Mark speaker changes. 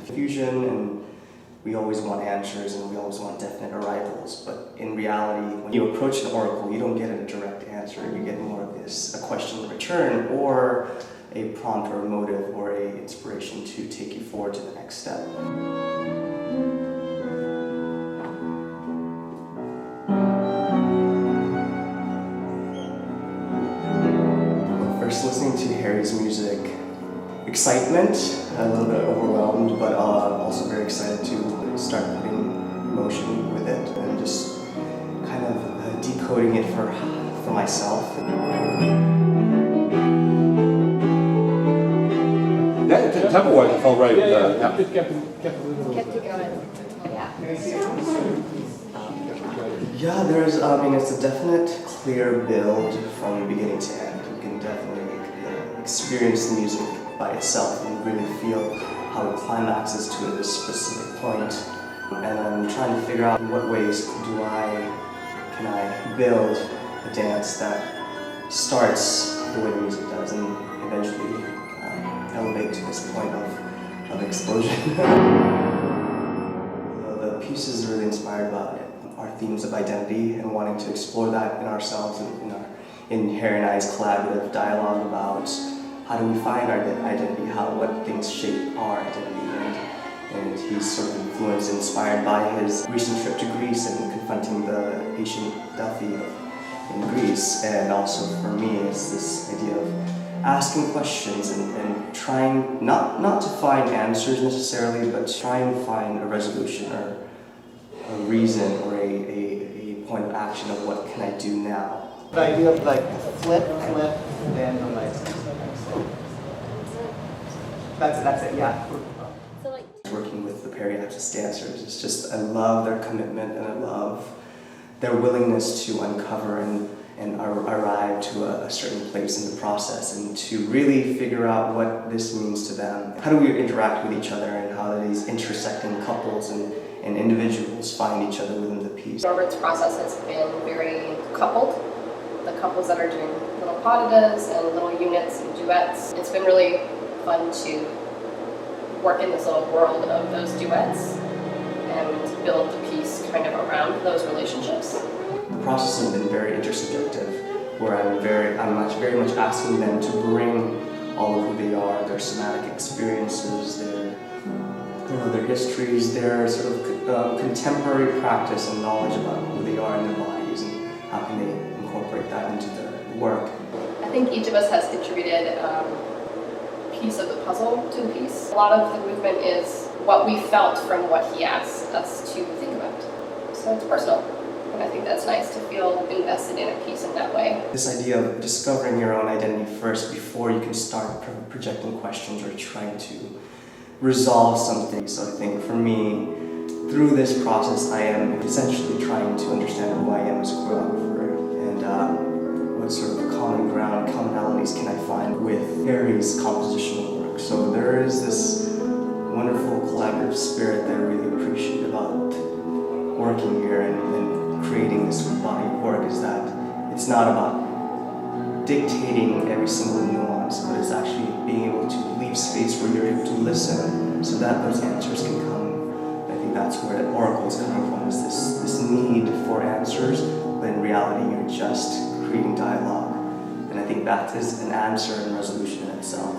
Speaker 1: confusion, and we always want answers and we always want definite arrivals. But in reality, when you approach an oracle, you don't get a direct answer. You get more of this, a question in return, or a prompt or a motive or a inspiration to take you forward to the next step. First listening to Harry's music, excitement, a little bit overwhelmed, but also very excited to start putting emotion with it and just kind of decoding it for myself.
Speaker 2: Yeah, tempo-wise it felt right.
Speaker 3: Just kept it going.
Speaker 1: Yeah, there's, it's a definite clear build from beginning to end. You can definitely experience the music by itself and really feel how it climaxes to a specific point. And I'm trying to figure out in what ways can I build a dance that starts the way the music does and eventually elevate to this point of explosion. The piece is really inspired by our themes of identity and wanting to explore that in ourselves and in Harry and I's collaborative dialogue about how do we find our identity, what things shape our identity, and he's sort of influenced, inspired by his recent trip to Greece and confronting the ancient Delphi in Greece, and also for me it's this idea of asking questions and trying not to find answers necessarily, but trying to find a resolution or a reason or a point of action of what can I do now.
Speaker 4: The idea of like flip, then the like. That's it, yeah.
Speaker 1: Working with the Periapsis dancers, it's just, I love their commitment and I love their willingness to uncover and arrive to a certain place in the process and to really figure out what this means to them. How do we interact with each other and how these intersecting couples and individuals find each other within the piece.
Speaker 3: Norbert's process has been very coupled. The couples that are doing little patadas and little units and duets. It's been really fun to work in this little world of those duets and build the piece kind of around those relationships.
Speaker 1: The process has been very intersubjective, where I'm very much asking them to bring all of who they are, their somatic experiences, their histories, their sort of contemporary practice and knowledge about who they are in their bodies and how can they incorporate that into their work.
Speaker 3: I think each of us has contributed piece of the puzzle to the piece. A lot of the movement is what we felt from what he asked us to think about. So it's personal, and I think that's nice to feel invested in a piece in that way.
Speaker 1: This idea of discovering your own identity first before you can start projecting questions or trying to resolve something. So I think for me, through this process, I am essentially trying to understand who I am as a choreographer and what sort of commonalities can I find with Harry's compositional work. So there is this wonderful collaborative spirit that I really appreciate about working here and creating this body of work, is that it's not about dictating every single nuance, but it's actually being able to leave space where you're able to listen so that those answers can come. I think that's where oracles come from, is this need for answers, but in reality you're just creating dialogue. And I think that is an answer and resolution in itself.